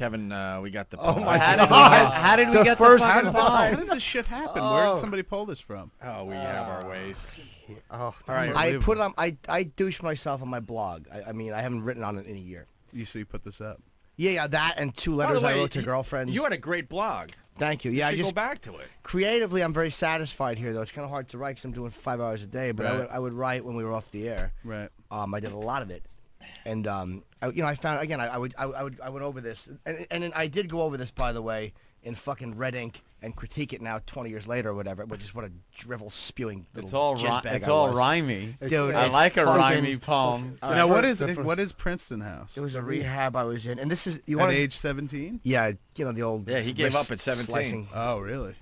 Kevin, we got the Oh poem. my How God. did we The get first the how fucking poem? does this shit happen? Where did somebody pull this from? Oh, we have our ways. Oh, All right. I put it on. I douche myself on my blog. I mean, I haven't written on it in a year. You put this up. Yeah, that and 2 By the letters I way, wrote to girlfriends. You had a great blog. Thank you. You Yeah, I should just go back to it. creatively, I'm very satisfied here, though. It's kind of hard to write because I'm doing 5 hours a day. But Right. I would write when we were off the air. Right. I did a lot of it, and I found again. I went over this, and I did go over this, by the way, in fucking red ink and critique it now 20 years later or whatever, which is what a drivel spewing little It's all jizz bag it's I all was. rhymey. Dude, I it's like a fucking- rhymey poem. Now, what is Princeton House? It was a rehab I was in, and this is you At want age 17? yeah, you know the old Yeah, he gave wrist up at 17. slicing. Oh, really?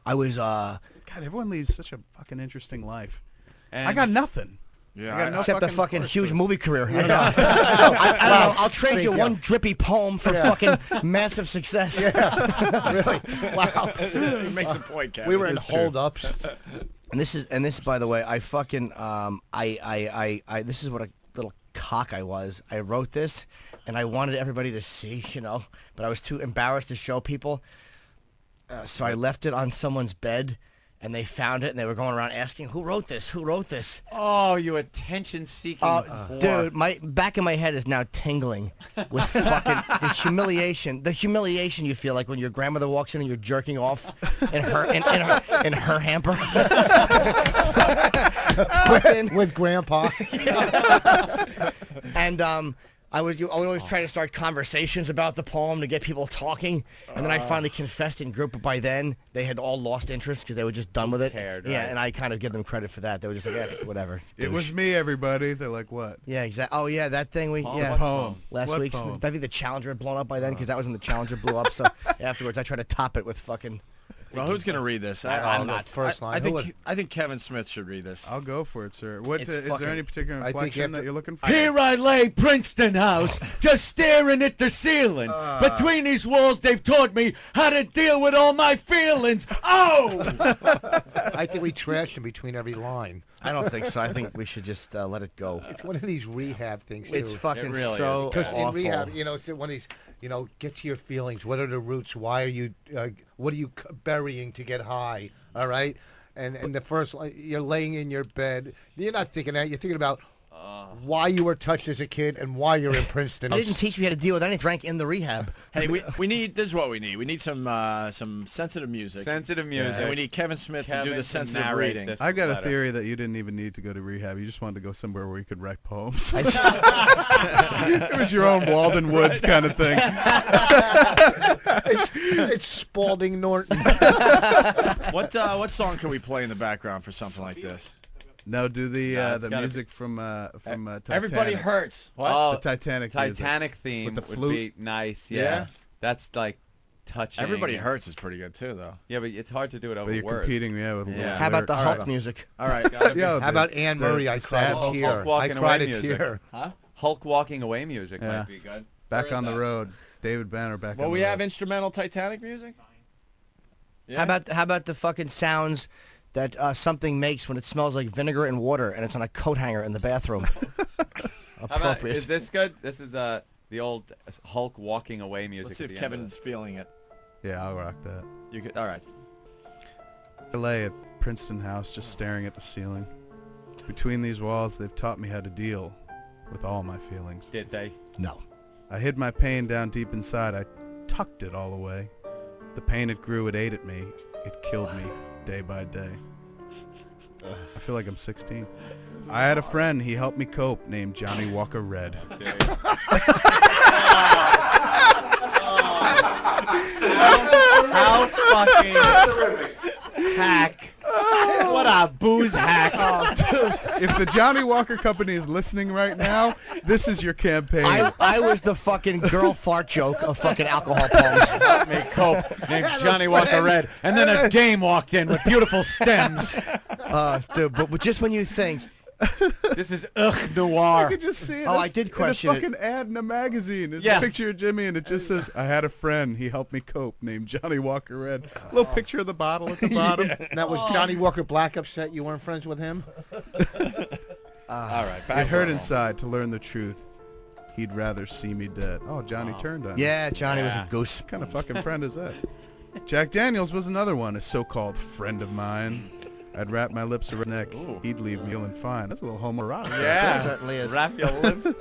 I was God, everyone leads such a fucking interesting life. And I got nothing. Yeah, I got no except a fucking fucking course huge to it. movie career. I don't know. I don't know. I'll trade you Thank one you. drippy poem for fucking massive success. really? Wow. he makes a point, Kevin. We were in It's true. hold-ups. And this by the way, I fucking this is what a little cock I was. I wrote this, and I wanted everybody to see, but I was too embarrassed to show people. So I left it on someone's bed, and they found it, and they were going around asking, "Who wrote this? Who wrote this?" Oh, you attention-seeking whore. Dude, my back of my head is now tingling with fucking the humiliation. The humiliation you feel like when your grandmother walks in and you're jerking off in her hamper. with Grandpa. And I would always try to start conversations about the poem to get people talking, and then I finally confessed in group. But by then, they had all lost interest because they were just done with it. Cared, Yeah, right. and I kind of give them credit for that. They were just like, whatever. It was me, everybody. They're like, what? Yeah, exactly. Oh yeah, that thing we Poem? yeah. What Poem. Last What week's. poem? I think the Challenger had blown up by then because that was when the Challenger blew up. So afterwards, I tried to top it with fucking. Well, who's going to read this? I'll I'm go not. first line. I Who think Kevin Smith should read this. I'll go for it, sir. What It's is fucking- there any particular I think you inflection have that to- you're looking for? Here I lay, Princeton House, just staring at the ceiling. Between these walls, they've taught me how to deal with all my feelings. Oh! I think we trashed him between every line. I don't think so. I think we should just let it go. It's one of these rehab things, too. It's fucking really so is. Because awful. in rehab, it's one of these, get to your feelings. What are the roots? Why are you, what are you burying to get high? All right? And the first, you're laying in your bed. You're not thinking that. You're thinking about why you were touched as a kid and why you're in Princeton. They didn't teach me how to deal with anything. Drank in the rehab. Hey, we need. This is what we need. We need some sensitive music. Sensitive music. And we need Kevin Smith to do Kevin the to sensitive narrate reading. this. I got a letter. theory that you didn't even need to go to rehab. You just wanted to go somewhere where you could write poems. It was your own Walden Woods kind of thing. It's Spalding Norton. What song can we play in the background for something like this? No, do the it's gotta music from Titanic. Everybody hurts. What? Oh, The Titanic music. Titanic theme With the would flute. be nice. Yeah. Yeah? That's like touching. Everybody hurts is pretty good too, though. Yeah, but it's hard to do it over But you're words. competing, with Yeah. How about the lyrics. Hulk music? All right. Yo, How about Anne Murray? I cried sad a tear. Hulk walking I cried away a music. tear. Huh? Hulk walking away music Yeah. might be good. Back Where on is the that? road. David Banner back Well, on we the have road. instrumental Titanic music. Yeah? How about the fucking sounds that something makes when it smells like vinegar and water and it's on a coat hanger in the bathroom? How about, Appropriate. is this good? This is the old Hulk walking away music. Let's see at if the end of Kevin's feeling it. Yeah, I'll rock that. You could. All right. I lay at Princeton House just staring at the ceiling. Between these walls, they've taught me how to deal with all my feelings. this. Did they? No. I hid my pain down deep inside. I tucked it all away. The pain, it grew, it ate at me. It killed me day by day. I feel like I'm 16. I had a friend, he helped me cope, named Johnny Walker Red. How fucking hack. What a booze hack. If the Johnny Walker Company is listening right now, this is your campaign. I was the fucking girl fart joke of fucking alcohol poems. Me cope named Johnny Walker Red. And then a dame walked in with beautiful stems. Dude, but just when you think, This is ugh I noir. could just see it. Oh, I did question in a it. fucking ad in a magazine. There's Yeah. a picture of Jimmy, and it just says, "I had a friend. He helped me cope." Named Johnny Walker Red. Little picture of the bottle at the bottom. Now, was Johnny Walker Black upset you weren't friends with him? All right. It hurt inside to learn the truth. he'd rather see me dead. Oh, Johnny turned on me. Yeah, Johnny was Yeah. a goose. What kind of fucking friend is that? Jack Daniels was another one, a so-called friend of mine. I'd wrap my lips around his neck. Ooh. He'd leave me feeling fine. That's a little homoerotic. Yeah. certainly is. Wrap your lips.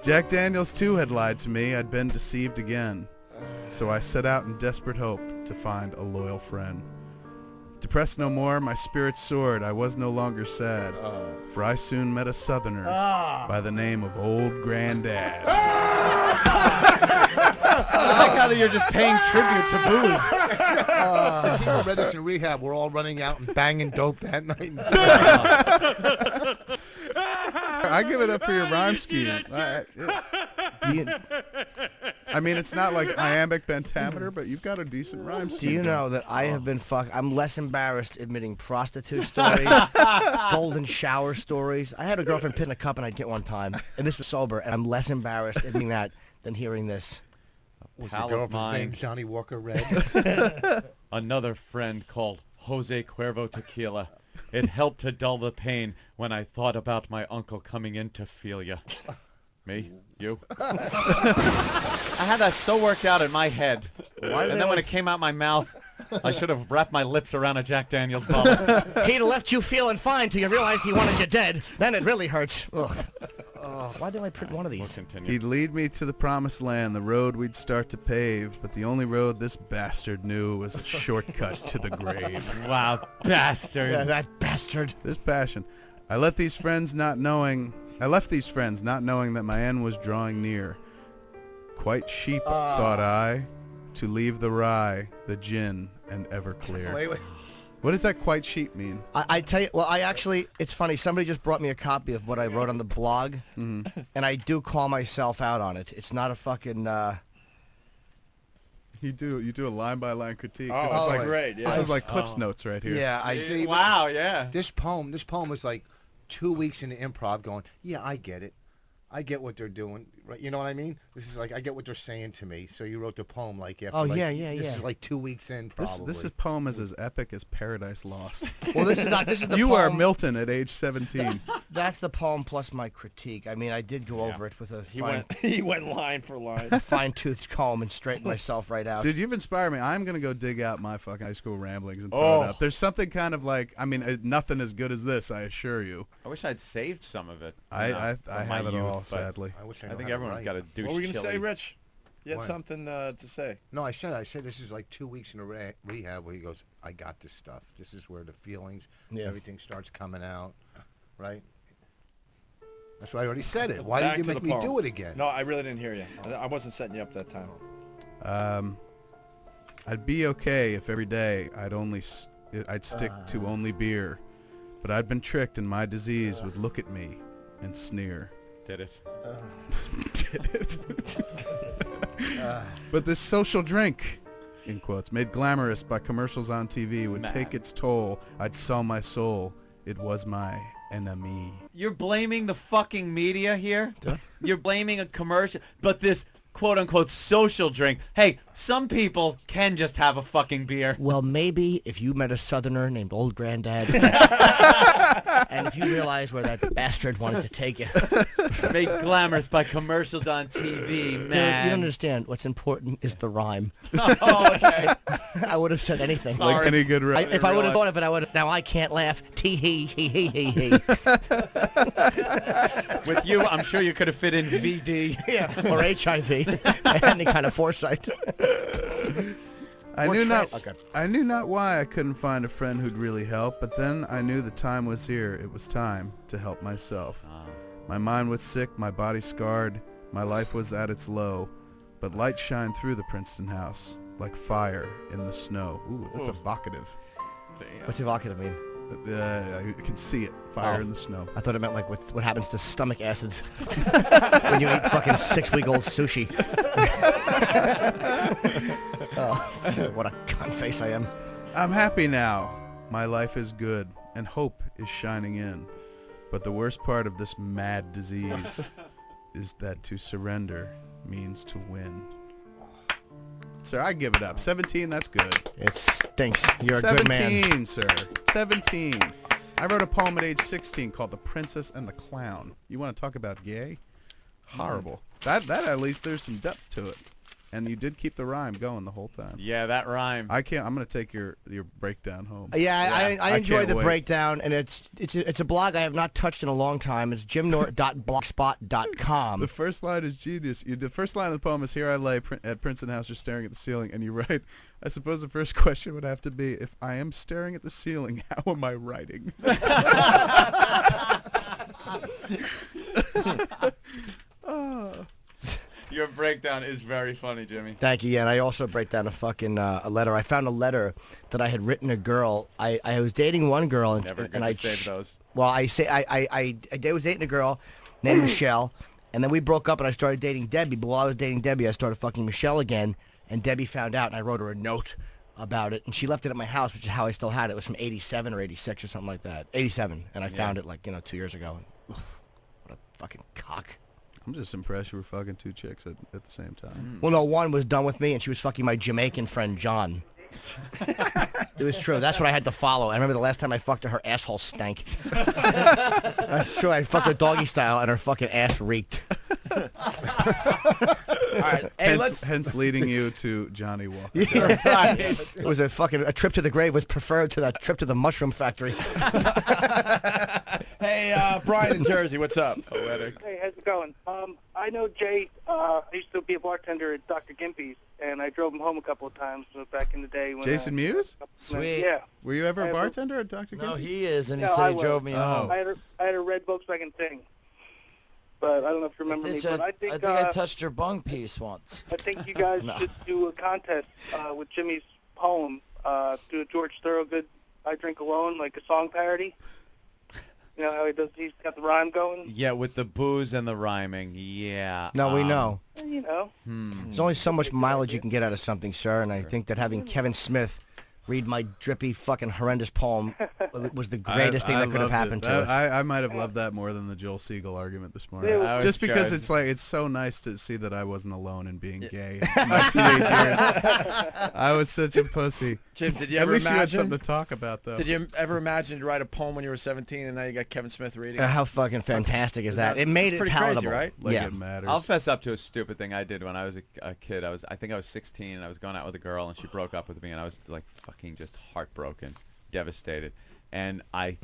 Jack Daniels, too, had lied to me. I'd been deceived again. So I set out in desperate hope to find a loyal friend. Depressed no more, my spirits soared. I was no longer sad, for I soon met a southerner by the name of Old Granddad. I like how you're just paying tribute to booze. People read us in rehab. We're all running out and banging dope that night. I give it up for your rhyme scheme. I mean, it's not like iambic pentameter, but you've got a decent rhyme scheme. Do you know that I have been I'm less embarrassed admitting prostitute stories, golden shower stories. I had a girlfriend piss in a cup and I'd get one time, and this was sober, and I'm less embarrassed admitting that than hearing this. Was Pal your of girlfriend's name mine. Johnny Walker Red? Another friend called Jose Cuervo Tequila. It helped to dull the pain when I thought about my uncle coming in to feel ya. Me? You? I had that so worked out in my head. And then when it came out my mouth, I should have wrapped my lips around a Jack Daniels bottle. He'd left you feeling fine till you realized he wanted you dead. Then it really hurts. Ugh. Why didn't I print one of We'll these? continue. He'd lead me to the promised land, the road we'd start to pave, but the only road this bastard knew was a shortcut to the grave. Wow, bastard. Yeah, that bastard. There's passion. I left these friends not knowing that my end was drawing near. Quite sheep, thought I, to leave the rye, the gin, and Everclear. Wait. What does that quite sheep mean? I tell you, well, it's funny. Somebody just brought me a copy of what I wrote on the blog, and I do call myself out on it. It's not a fucking... You do a line-by-line critique. Oh, This is that's like, great. This Yeah. is like Cliff's Notes right here. Yeah, I See, Wow, yeah. This poem was like 2 weeks into improv going, yeah, I get it. I get what they're doing. Right? You know what I mean? This is like, I get what they're saying to me. So you wrote the poem like after Oh, like, yeah, This yeah. is like 2 weeks in probably. This poem is as epic as Paradise Lost. Well, this is the You poem. are Milton at age 17. That's the poem plus my critique. I mean, I did go over it with a He went line for line. fine-toothed comb and straighten myself right out. Dude, you've inspired me. I'm going to go dig out my fucking high school ramblings and throw it up. There's something kind of like, I mean, nothing as good as this, I assure you. I wish I'd saved some of it. I from my have it youth, all, but sadly. I wish I, I know think how to everyone's write. got a douche What were you gonna chili. say, Rich? You had What? something to say. No, I said this is like 2 weeks in a rehab where he goes, I got this stuff. This is where the feelings, Yeah. everything starts coming out, right? That's why I already said it. Why Back did you to make the me poem. do it again? No, I really didn't hear you. I wasn't setting you up that time. I'd be okay if every day I'd stick to only beer, but I'd been tricked and my disease would look at me and sneer. Did it? Did it? But this social drink, in quotes, made glamorous by commercials on TV would take its toll. I'd sell my soul. It was my enemy. You're blaming the fucking media here? You're blaming a commercial, but this quote-unquote social drink. Hey, some people can just have a fucking beer. Well, maybe if you met a southerner named Old Granddad, and if you realized where that bastard wanted to take you, Made glamorous by commercials on TV, you man. don't understand. What's important is the rhyme. Oh, okay. I would have said anything. Sorry. Like any good If I would have thought of it, I would have. Now I can't laugh. Tee hee hee hee hee hee. With you, I'm sure you could have fit in VD. Yeah, or HIV. Any kind of foresight. I knew not. Okay. I knew not why I couldn't find a friend who'd really help, but then I knew the time was here. It was time to help myself. My mind was sick, my body scarred, my life was at its low, but light shined through the Princeton house like fire in the snow. Ooh, that's evocative. What's evocative mean? I can see it. Fire in the snow. I thought it meant like what happens to stomach acids when you eat fucking 6-week-old sushi. Oh, what a cunt face I am. I'm happy now. My life is good, and hope is shining in. But the worst part of this mad disease is that to surrender means to win. Sir, I give it up. 17, that's good. It stinks. You're a 17, good man. sir. 17. I wrote a poem at age 16 called The Princess and the Clown. You want to talk about gay? Horrible. That at least there's some depth to it. And you did keep the rhyme going the whole time. Yeah, that rhyme. I'm gonna take your breakdown home. Yeah, I enjoy can't the wait. breakdown, and it's a blog I have not touched in a long time. It's jimnort.blogspot.com. The first line is genius. The first line of the poem is, "Here I lay at Princeton House, just staring at the ceiling," and you write, "I suppose the first question would have to be, if I am staring at the ceiling, how am I writing?" Oh. Your breakdown is very funny, Jimmy. Thank you. Yeah, and I also break down a letter. I found a letter that I had written a girl. I was dating one girl, and Never good I to save those. Well, I was dating a girl named Michelle, and then we broke up, and I started dating Debbie. But while I was dating Debbie, I started fucking Michelle again, and Debbie found out, and I wrote her a note about it, and she left it at my house, which is how I still had it. It was from '87 or '86 or something like that. '87, and I found it 2 years ago. What a fucking cock. I'm just impressed you were fucking two chicks at the same time. Well, no, one was done with me, and she was fucking my Jamaican friend, John. It was true. That's what I had to follow. I remember the last time I fucked her, her asshole stank. That's true. I fucked her doggy style, and her fucking ass reeked. All right. Hey, Hence leading you to Johnny Walker. Yeah, right. It was a trip to the grave was preferred to that trip to the mushroom factory. Hey, Brian in Jersey, what's up? Poetic. Hey, how's it going? I know Jay. I used to be a bartender at Dr. Gimpy's, and I drove him home a couple of times back in the day. When, Jason Mewes? Sweet. Yeah. Were you ever I a have a- bartender at Dr. No, Gimpy? he is, and he No, I said he was. drove me home. I had a red Volkswagen thing, but I don't know if you remember me. But I think I touched your bung piece once. I think you guys should do a contest with Jimmy's poem. Do a George Thorogood "I Drink Alone," like a song parody. You know how he's got the rhyme going? Yeah, with the booze and the rhyming. Yeah. No, we know. And, you know. There's only so much mileage you can get out of something, sir, and I think that having Kevin Smith read my drippy, fucking horrendous poem was the greatest thing that could have loved happened it. to us. I might have loved that more than the Joel Siegel argument this morning. Yeah, That was Just because good. it's so nice to see that I wasn't alone in being gay in my teenage years. I was such a pussy. Jim, did you At ever least you had imagine? something to talk about, though. Did you ever imagine to write a poem when you were 17 and now you got Kevin Smith reading? How fucking fantastic is that? It made It's it pretty palatable. crazy, right? Like Yeah. it matters. I'll fess up to a stupid thing I did when I was a kid. I think I was 16 and I was going out with a girl and she broke up with me and I was like fucking just heartbroken, devastated. And I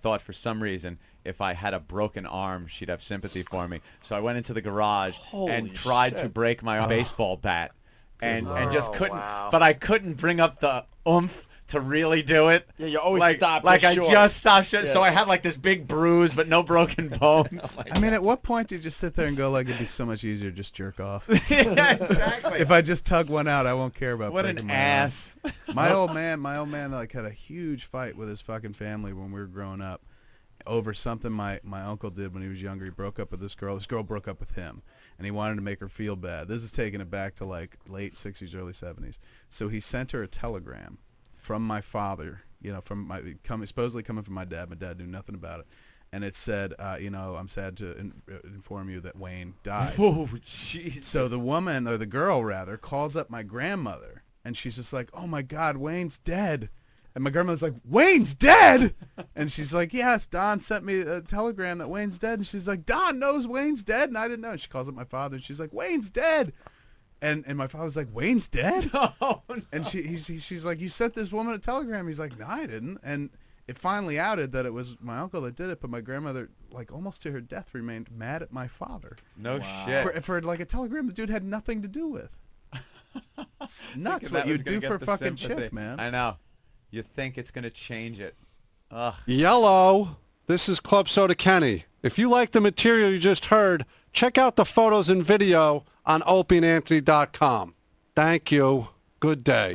thought for some reason if I had a broken arm she'd have sympathy for me. So I went into the garage and tried to break my baseball bat and just couldn't. wow. But I couldn't bring up the oomph to really do it. Yeah, you always like, stop Like just I short. just stopped short. Yeah. So I had like this big bruise but no broken bones. I mean, at what point do you just sit there and go, like, it'd be so much easier to just jerk off? Yeah, exactly. If I just tug one out, I won't care about What breaking an my arm. ass. My old man, like, had a huge fight with his fucking family when we were growing up over something my uncle did when he was younger. He broke up with this girl. This girl broke up with him, and he wanted to make her feel bad. This is taking it back to, like, late 60s, early 70s. So he sent her a telegram from my father, supposedly coming from my dad. My dad knew nothing about it. And it said, I'm sad to inform you that Wayne died. Oh, jeez. So the woman, or the girl rather, calls up my grandmother, and she's just like, "Oh my God, Wayne's dead." And my grandmother's like, "Wayne's dead?" And she's like, "Yes, Don sent me a telegram that Wayne's dead." And she's like, "Don knows Wayne's dead?" And I didn't know. And she calls up my father, and she's like, "Wayne's dead." And my father's like, "Wayne's dead?" Oh, no. And she's like, "You sent this woman a telegram." He's like, "No, I didn't." And it finally outed that it was my uncle that did it, but my grandmother, like almost to her death, remained mad at my father No shit. for like a telegram the dude had nothing to do with. It's nuts Thinking what that you was gonna do get for a the fucking sympathy. chick, man. I know. You think it's going to change it. Ugh. Yellow, this is Club Soda Kenny. If you like the material you just heard, check out the photos and video on opieandanthony.com. Thank you. Good day.